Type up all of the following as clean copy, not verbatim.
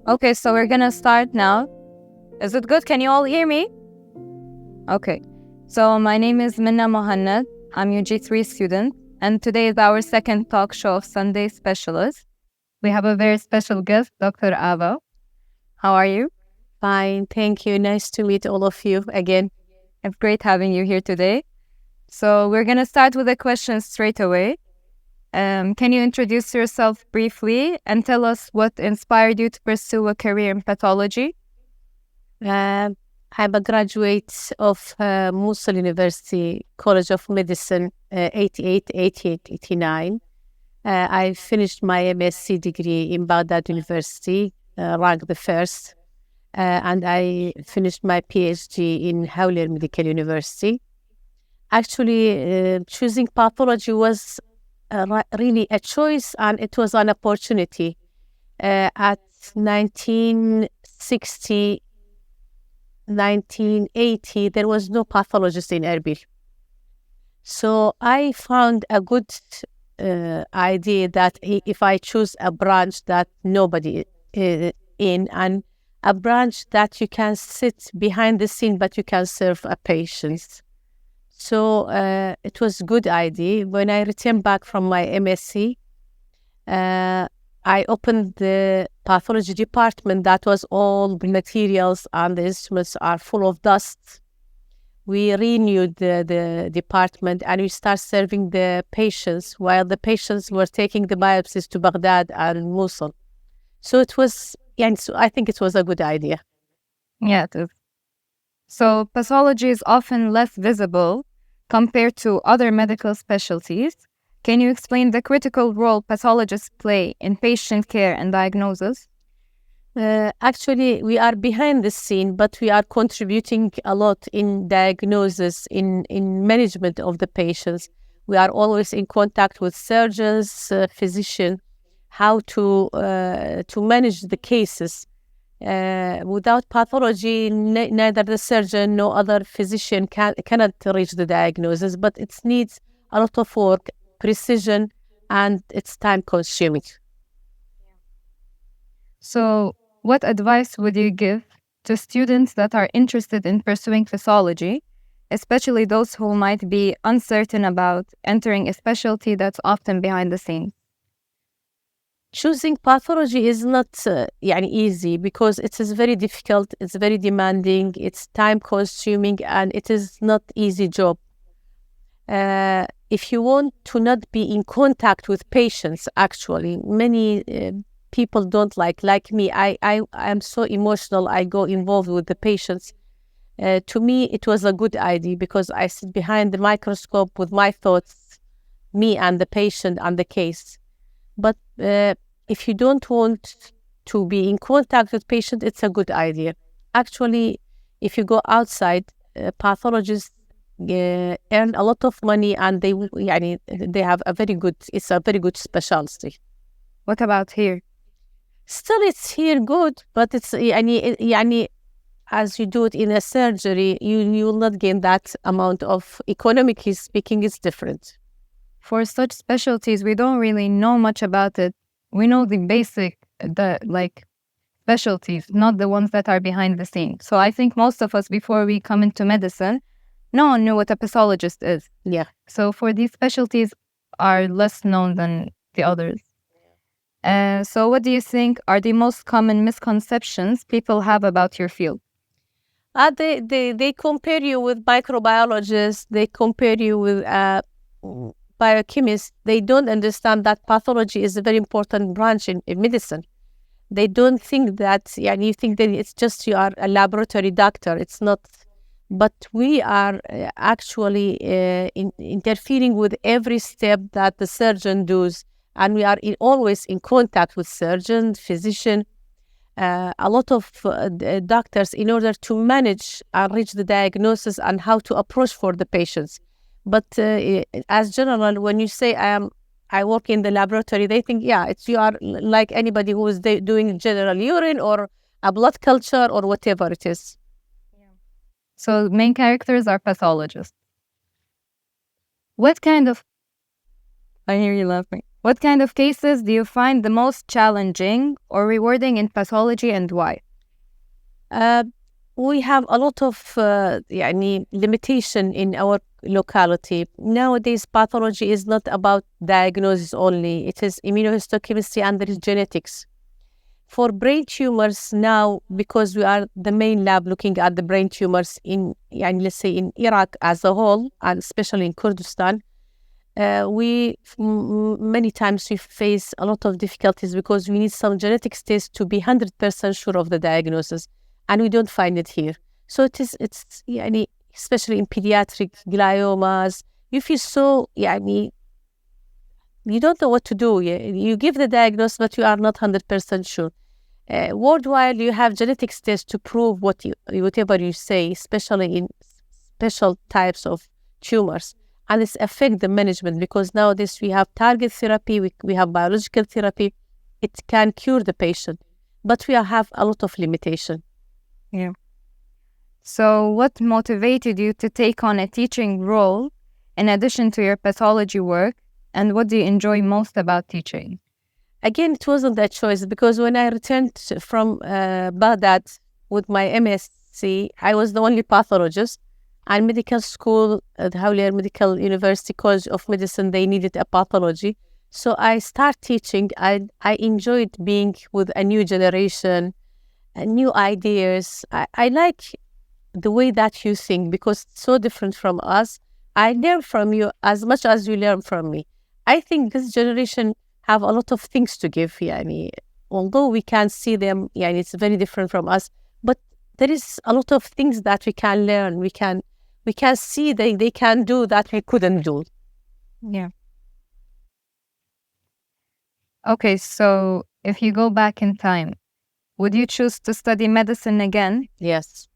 Okay, so we're gonna start now. Is it good? Can you all hear me? Okay. So my name is Minna Mohannad. I'm UG3 student, and today is our second talk show of Sunday Specialist. We have a very special guest, Dr. Ava. How are you? Fine, thank you. Nice to meet all of you again. It's great having you here today. So we're gonna start with a question straight away. Can you introduce yourself briefly and tell us what inspired you to pursue a career in pathology? I'm a graduate of Mosul University College of Medicine, 88, 88, 89. I finished my MSc degree in Baghdad University, ranked the first, and I finished my PhD in Hawler Medical University. Actually, choosing pathology was really a choice, and it was an opportunity. At 1960, 1980, there was no pathologist in Erbil. So I found a good idea that if I choose a branch that nobody is in, and a branch that you can sit behind the scene, but you can serve a patient. So it was a good idea. When I returned back from my MSc, I opened the pathology department. That was all the materials and the instruments are full of dust. We renewed the department and we started serving the patients while the patients were taking the biopsies to Baghdad and Mosul. So it was, so I think it was a good idea. Yeah, it is. So pathology is often less visible compared to other medical specialties. Can you explain the critical role pathologists play in patient care and diagnosis? Actually, we are behind the scene, but we are contributing a lot in diagnosis, in management of the patients. We are always in contact with surgeons, physicians, how to manage the cases. Without pathology, neither the surgeon nor other physician cannot reach the diagnosis, but it needs a lot of work, precision, and it's time consuming. So, what advice would you give to students that are interested in pursuing pathology, especially those who might be uncertain about entering a specialty that's often behind the scenes? Choosing pathology is not easy because it is very difficult, it's very demanding, it's time consuming, and it is not easy job. If you want to not be in contact with patients, actually, many people don't like me. I am so emotional. I go involved with the patients. To me, it was a good idea because I sit behind the microscope with my thoughts, me and the patient and the case. But if you don't want to be in contact with patient, it's a good idea. Actually, if you go outside, pathologists earn a lot of money, and they have it's a very good specialty. What about here? Still, it's here good, but it's as you do it in a surgery, you will not gain that amount of, economically speaking, it's different. For such specialties, we don't really know much about it. We know the basic, specialties, not the ones that are behind the scenes. So I think most of us, before we come into medicine, no one knew what a pathologist is. Yeah. So for these specialties are less known than the others. So what do you think are the most common misconceptions people have about your field? They compare you with microbiologists. They compare you with biochemists. They don't understand that pathology is a very important branch in medicine. They don't think that, you think that it's just you are a laboratory doctor. It's not. But we are actually interfering with every step that the surgeon does. And we are always in contact with surgeons, physicians, a lot of doctors in order to manage and reach the diagnosis and how to approach for the patients. But as general, when you say I work in the laboratory, they think, you are like anybody who is doing general urine or a blood culture or whatever it is. Yeah. So main characters are pathologists. What kind of... I hear you laughing. What kind of cases do you find the most challenging or rewarding in pathology, and why? We have a lot of limitation in our locality. Nowadays, pathology is not about diagnosis only. It is immunohistochemistry and there is genetics. For brain tumors now, because we are the main lab looking at the brain tumors in, let's say, in Iraq as a whole, and especially in Kurdistan, many times we face a lot of difficulties because we need some genetics tests to be 100% sure of the diagnosis, and we don't find it here. So it's especially in pediatric gliomas, you feel so, you don't know what to do. You give the diagnosis, but you are not 100% sure. Worldwide, you have genetics tests to prove whatever you say, especially in special types of tumors. And it's affect the management because nowadays we have target therapy, we have biological therapy. It can cure the patient, but we have a lot of limitation. Yeah. So what motivated you to take on a teaching role in addition to your pathology work? And what do you enjoy most about teaching? Again, it wasn't a choice because when I returned from Baghdad with my MSc, I was the only pathologist. And medical school, the Hawlier Medical University College of Medicine, they needed a pathology. So I started teaching. I enjoyed being with a new generation, new ideas. I like the way that you think because it's so different from us. I learn from you as much as you learn from me. I think this generation have a lot of things to give. Although we can see them, it's very different from us. But there is a lot of things that we can learn. We can see they can do that we couldn't do. Yeah. Okay, so if you go back in time, would you choose to study medicine again? Yes.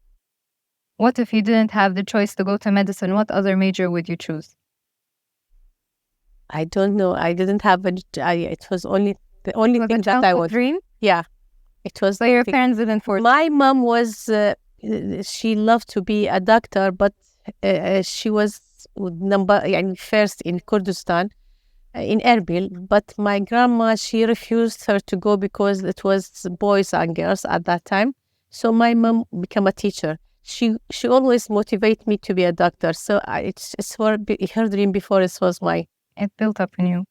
What if you didn't have the choice to go to medicine? What other major would you choose? I don't know. I didn't have it was only the only thing that I wanted. Dream? Yeah, it was. So your parents didn't force. My mom was. She loved to be a doctor, but she was first in Kurdistan, in Erbil. But my grandma, she refused her to go because it was boys and girls at that time. So my mom became a teacher. She always motivated me to be a doctor. So it's her dream before it was mine. It built up in you.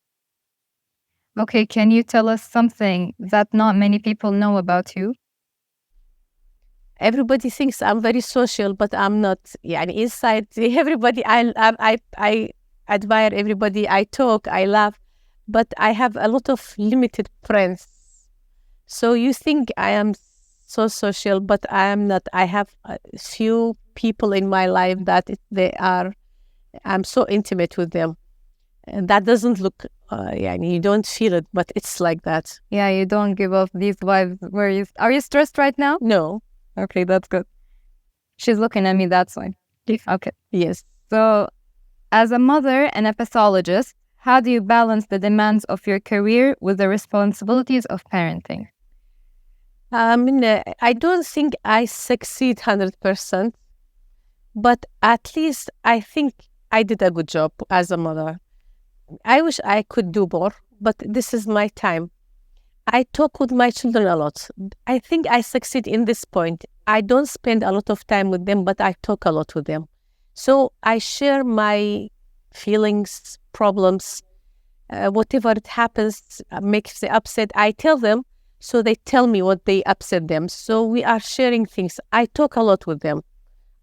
Okay, can you tell us something that not many people know about you? Everybody thinks I'm very social, but I'm not. Inside, everybody, I admire everybody. I talk, I laugh, but I have a lot of limited friends. So you think I am so social, but I am not. I have a few people in my life that I'm so intimate with them. And that doesn't look, you don't feel it, but it's like that. Yeah, you don't give off these vibes. Are you stressed right now? No. Okay, that's good. She's looking at me, that's why. Okay. Yes. So, as a mother and a pathologist, how do you balance the demands of your career with the responsibilities of parenting? I don't think I succeed 100%, but at least I think I did a good job as a mother. I wish I could do more, but this is my time. I talk with my children a lot. I think I succeed in this point. I don't spend a lot of time with them, but I talk a lot with them. So I share my feelings, problems, whatever it happens, makes them upset. I tell them, so they tell me what they upset them. So we are sharing things. I talk a lot with them.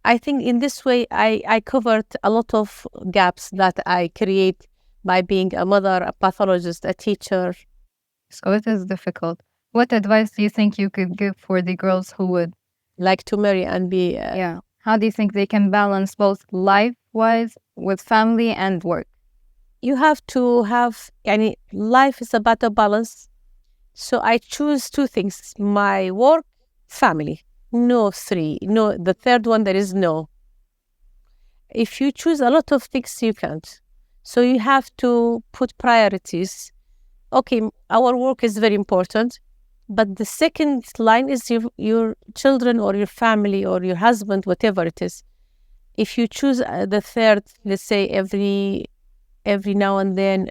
I think in this way, I covered a lot of gaps that I create by being a mother, a pathologist, a teacher. So it is difficult. What advice do you think you could give for the girls who would like to marry and be... Yeah. How do you think they can balance both life-wise with family and work? You have to have... life is about a balance. So I choose two things. My work, family. No three. No, the third one, there is no. If you choose a lot of things, you can't. So you have to put priorities. Okay, our work is very important, but the second line is your children or your family or your husband, whatever it is. If you choose the third, let's say every now and then,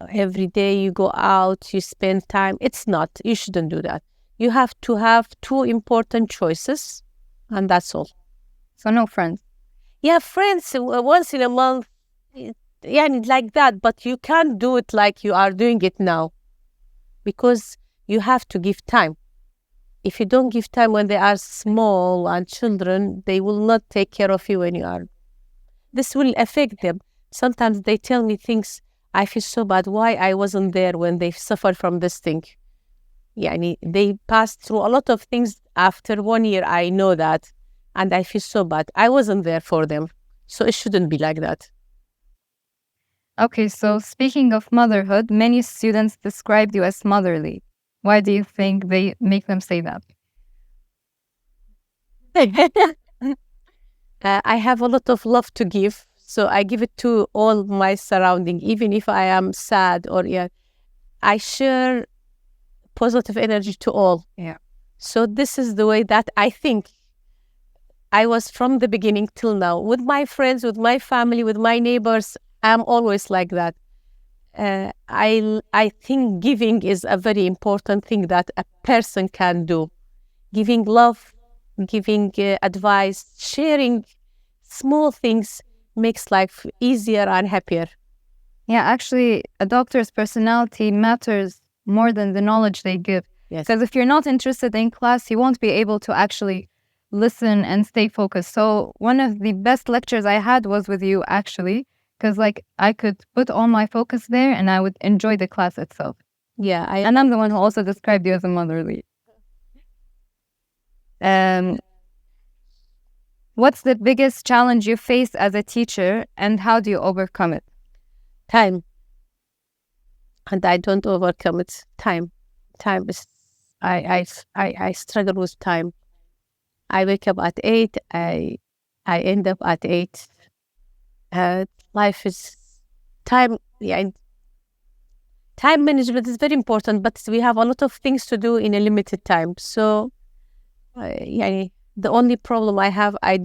every day you go out, you spend time. It's not. You shouldn't do that. You have to have two important choices, and that's all. So no friends. Yeah, friends once in a month, yeah, like that. But you can't do it like you are doing it now, because you have to give time. If you don't give time when they are small and children, they will not take care of you when you are. This will affect them. Sometimes they tell me things, I feel so bad. Why I wasn't there when they suffered from this thing? Yani, they passed through a lot of things. After 1 year, I know that. And I feel so bad. I wasn't there for them. So it shouldn't be like that. Okay, so speaking of motherhood, many students described you as motherly. Why do you think they make them say that? I have a lot of love to give. So I give it to all my surrounding, even if I am sad or yeah, I share positive energy to all. Yeah. So this is the way that I think I was from the beginning till now. With my friends, with my family, with my neighbors, I'm always like that. I think giving is a very important thing that a person can do. Giving love, giving advice, sharing small things makes life easier and happier. Yeah, actually, a doctor's personality matters more than the knowledge they give. Yes. Because if you're not interested in class, you won't be able to actually listen and stay focused. So one of the best lectures I had was with you, actually, because like I could put all my focus there and I would enjoy the class itself. Yeah, And I'm the one who also described you as a motherly. What's the biggest challenge you face as a teacher and how do you overcome it? time. And I don't overcome it. Time is I struggle with time. I wake up at 8. I end up at 8. Life is time. Yeah, time management is very important, but we have a lot of things to do in a limited time. So, yeah, the only problem I have, I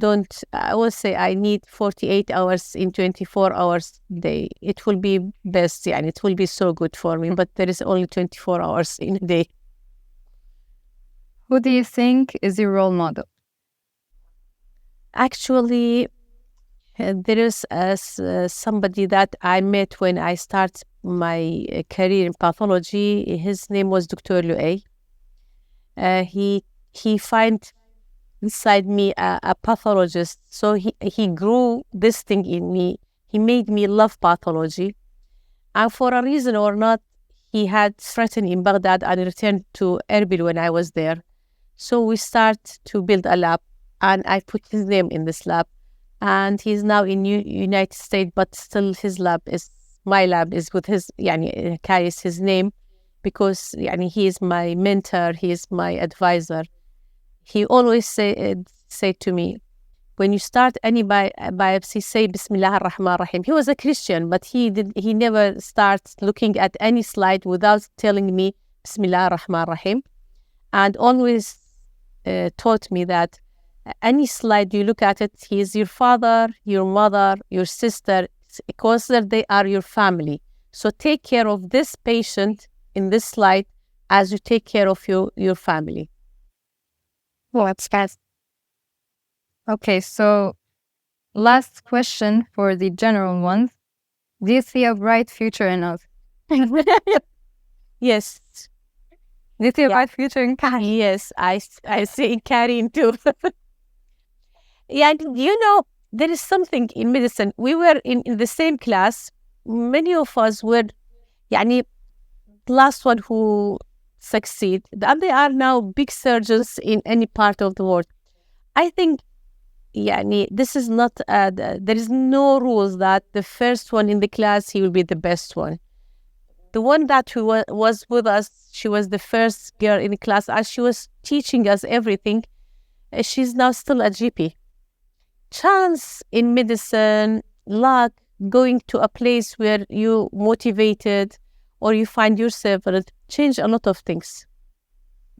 will say I need 48 hours in 24 hours a day. It will be best, yeah, and it will be so good for me, but there is only 24 hours in a day. Who do you think is your role model? Actually, there is somebody that I met when I started my career in pathology. His name was Dr. Luay. He find inside me a pathologist. So he grew this thing in me. He made me love pathology. And for a reason or not, he had threatened in Baghdad and returned to Erbil when I was there. So we start to build a lab, and I put his name in this lab. And he's now in United States, but still my lab is with his, carries his name, because he is my mentor, he is my advisor. He always say to me, when you start any biopsy, say Bismillah ar-Rahman ar-Rahim. He was a Christian, but he never starts looking at any slide without telling me Bismillah ar-Rahman ar-Rahim, and always taught me that any slide you look at it, he is your father, your mother, your sister. Consider they are your family. So take care of this patient in this slide as you take care of your family. Well, that's fast. Okay, so last question for the general ones. Do you see a bright future in us? Yes. Do you see a bright future in Karin? Yes, I see in Karin too. Yeah, there is something in medicine. We were in the same class. Many of us were, the last one who succeed, and they are now big surgeons in any part of the world. I think, this is not, there is no rules that the first one in the class, he will be the best one. The one that was with us, she was the first girl in the class, and she was teaching us everything. She's now still a GP. Chance in medicine, luck, going to a place where you motivated or you find yourself, and it change a lot of things.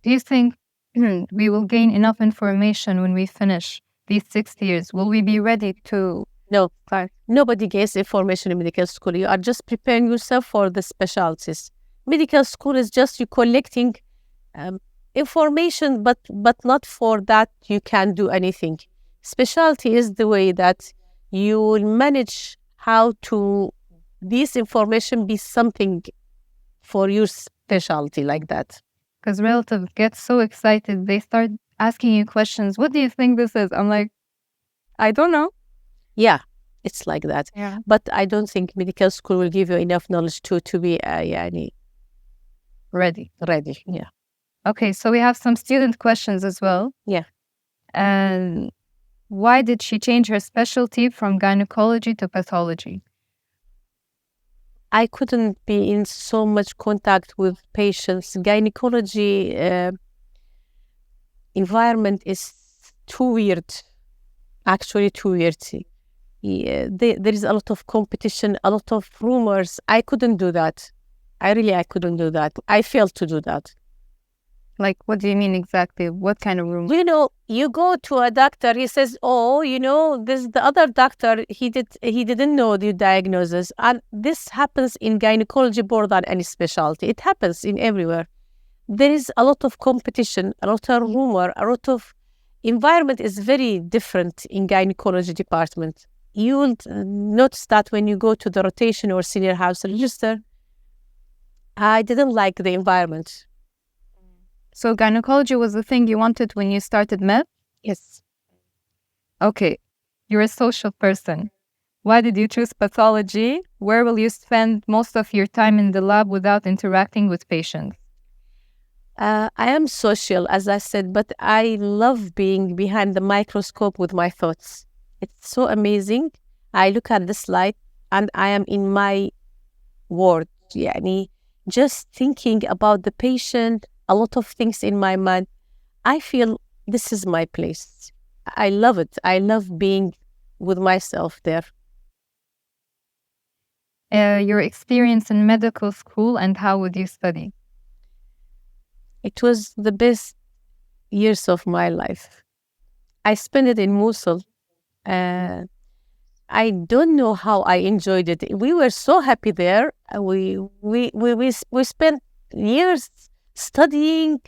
Do you think we will gain enough information when we finish these 6 years? Will we be ready to No, Sorry. nobody gets information in medical school. You are just preparing yourself for the specialties. Medical school is just you collecting information, but not for that you can do anything. Specialty is the way that you will manage how to this information be something for your specialty like that. Because relatives get so excited, they start asking you questions. What do you think this is? I'm like, I don't know. Yeah, it's like that. Yeah. But I don't think medical school will give you enough knowledge to be Ready. ready. Yeah. Okay, so we have some student questions as well. Yeah. And why did she change her specialty from gynecology to pathology? I couldn't be in so much contact with patients. Gynecology environment is too weird, actually too weird. Yeah, there is a lot of competition, a lot of rumors. I couldn't do that. I couldn't do that. I failed to do that. Like, what do you mean exactly? What kind of room? You go to a doctor, he says, oh, this the other doctor, he didn't know the diagnosis. And this happens in gynecology more than any specialty. It happens in everywhere. There is a lot of competition, a lot of rumor, a lot of environment is very different in gynecology department. You will notice that when you go to the rotation or senior house register, I didn't like the environment. So gynecology was the thing you wanted when you started med? Yes. Okay, you're a social person. Why did you choose pathology? Where will you spend most of your time in the lab without interacting with patients? I am social, as I said, but I love being behind the microscope with my thoughts. It's so amazing. I look at the slide and I am in my world. Yani, just thinking about the patient, a lot of things in my mind. I feel this is my place. I love it. I love being with myself there. Your experience in medical school and how would you study? It was the best years of my life. I spent it in Mosul. I don't know how I enjoyed it. We were so happy there. We spent years studying,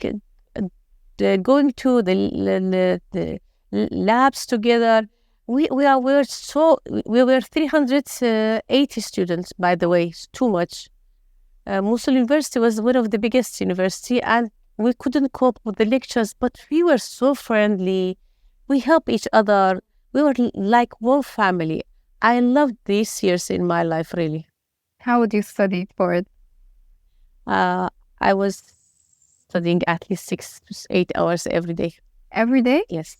going to the labs together. We were 380 students, by the way. It's too much. Mosul University was one of the biggest university, and we couldn't cope with the lectures, but we were so friendly. We helped each other. We were like one family. I loved these years in my life, really. How would you study for it? I was studying at least 6 to 8 hours every day. Every day? Yes.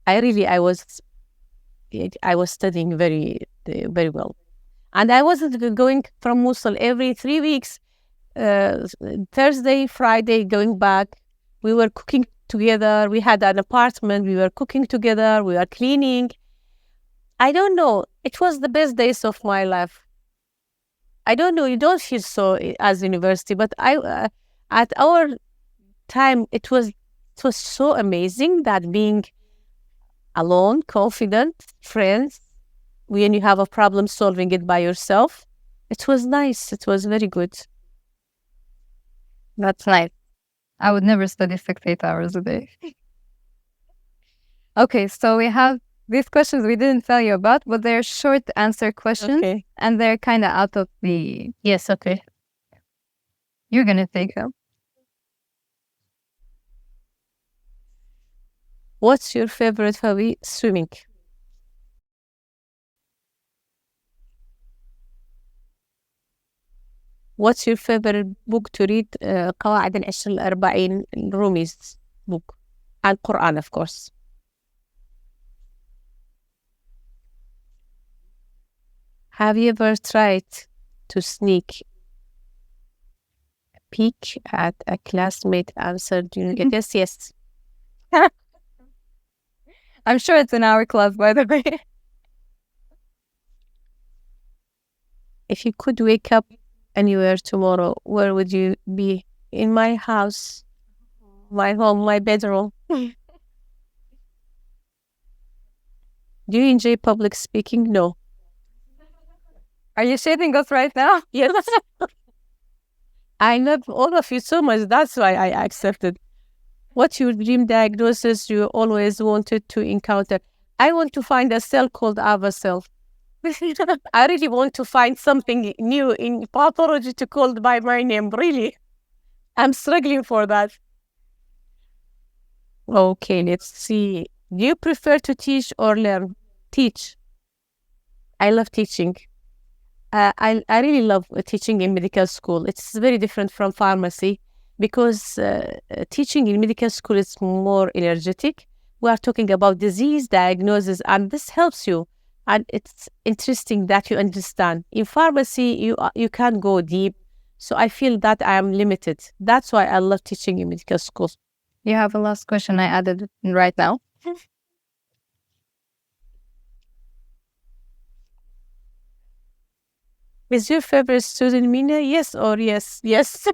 I was studying very, very well. And I wasn't going from Mosul every 3 weeks. Thursday, Friday, going back. We were cooking together. We had an apartment. We were cooking together. We were cleaning. I don't know. It was the best days of my life. I don't know. You don't feel so as university, but at our time, it was so amazing that being alone, confident, friends, when you have a problem, solving it by yourself. It was nice. It was very good. That's nice. I would never study 8 hours a day. Okay, so we have these questions we didn't tell you about, but they're short answer questions. Okay. And they're kind of out of the... Yes, okay. You're going to take them. What's your favorite hobby? Swimming. What's your favorite book to read? قواعد العشر الأربعين Rumi's book. And Quran, of course. Have you ever tried to sneak peek at a classmate answer during a test? Yes. I'm sure it's in our class, by the way. If you could wake up anywhere tomorrow, where would you be? In my house, my home, my bedroom. Do you enjoy public speaking? No. Are you shading us right now? Yes. I love all of you so much. That's why I accepted. What's your dream diagnosis you always wanted to encounter? I want to find a cell called Ava cell. I really want to find something new in pathology to call by my name. Really, I'm struggling for that. Okay, let's see. Do you prefer to teach or learn? Teach. I love teaching. I really love teaching in medical school. It's very different from pharmacy because teaching in medical school is more energetic. We are talking about disease diagnosis, and this helps you. And it's interesting that you understand. In pharmacy, you can't go deep. So I feel that I am limited. That's why I love teaching in medical school. You have a last question I added right now. Is your favorite student Mina? Yes or yes? Yes.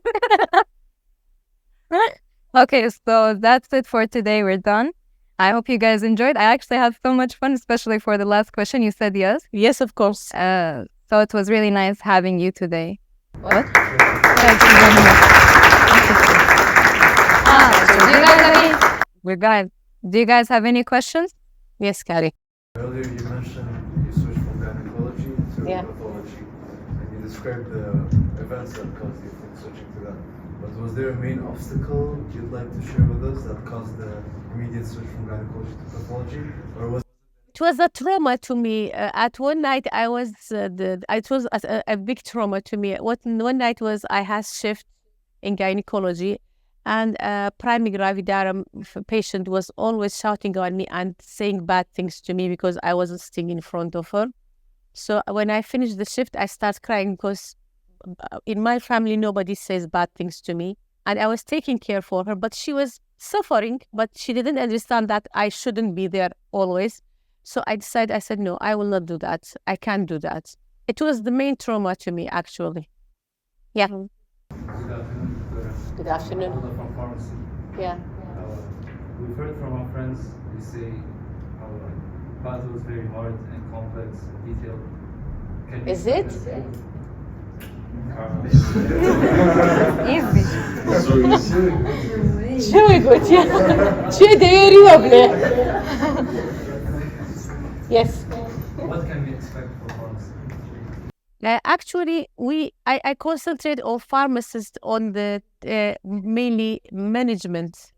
Okay, so that's it for today. We're done. I hope you guys enjoyed. I actually had so much fun, especially for the last question. You said yes. Yes, of course. So it was really nice having you today. What? Do you guys have any questions? Yes, Carrie. Earlier you mentioned you switched from gynecology to pathology, and you described the events that caused you from switching to that. But was there a main obstacle you'd like to share with us that caused the immediate switch from gynecology to pathology, or was it was a trauma to me. At one night, it was a big trauma to me. One night was I had shift in gynecology, and a primary gravidarum patient was always shouting on me and saying bad things to me because I wasn't sitting in front of her. So when I finished the shift, I started crying because in my family, nobody says bad things to me. And I was taking care for her, but she was suffering, but she didn't understand that I shouldn't be there always. So I said, no, I will not do that. I can't do that. It was the main trauma to me, actually. Yeah. Good afternoon. Good afternoon. Ola from pharmacy. Yeah. We've heard from our friends, they say how battle is very hard and complex and detailed. Can you Is it? Easy. Very good, yeah. Yes. What can we expect for pharmacy? Actually, I concentrate on pharmacists on the mainly management,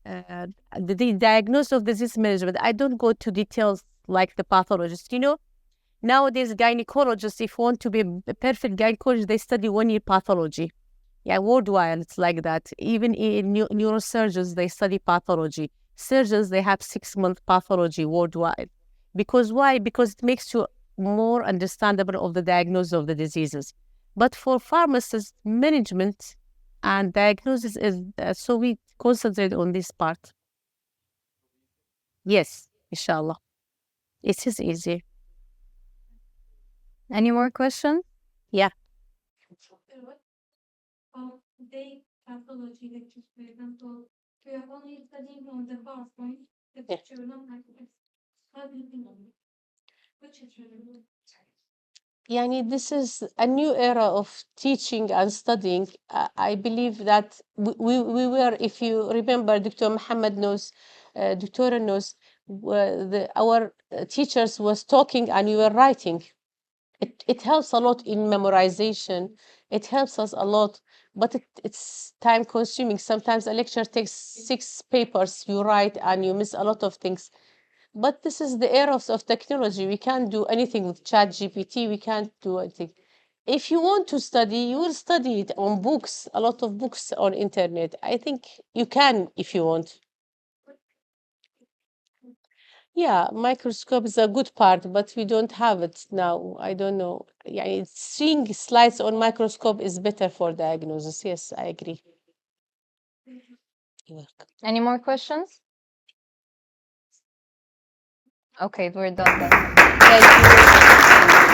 the diagnosis of disease management. I don't go to details like the pathologist. Nowadays gynecologists, if you want to be a perfect gynecologist, they study 1 year pathology. Yeah, worldwide it's like that. Even in neurosurgeons, they study pathology. Surgeons, they have 6-month pathology worldwide. Because why? Because it makes you more understandable of the diagnosis of the diseases. But for pharmacists, management and diagnosis is so we concentrate on this part. Yes, inshallah. It is easy. Any more questions? Yeah. They pathology lectures, for example, we are only studying on the PowerPoint, the Yeah. picture, not like this. How do you think of it? Which is really good. Yani, this is a new era of teaching and studying. I believe that we were, if you remember, Dr. Muhammad knows, Dr. knows, our teachers was talking and we were writing. It helps a lot in memorization. It helps us a lot, but it's time consuming. Sometimes a lecture takes 6 papers you write and you miss a lot of things. But this is the era of technology. We can't do anything with Chat GPT. We can't do anything. If you want to study, you will study it on books, a lot of books on internet. I think you can if you want. Yeah, microscope is a good part, but we don't have it now. I don't know. Yeah, seeing slides on microscope is better for diagnosis. Yes, I agree. You're welcome. Any more questions? Okay, we're done then. Thank you.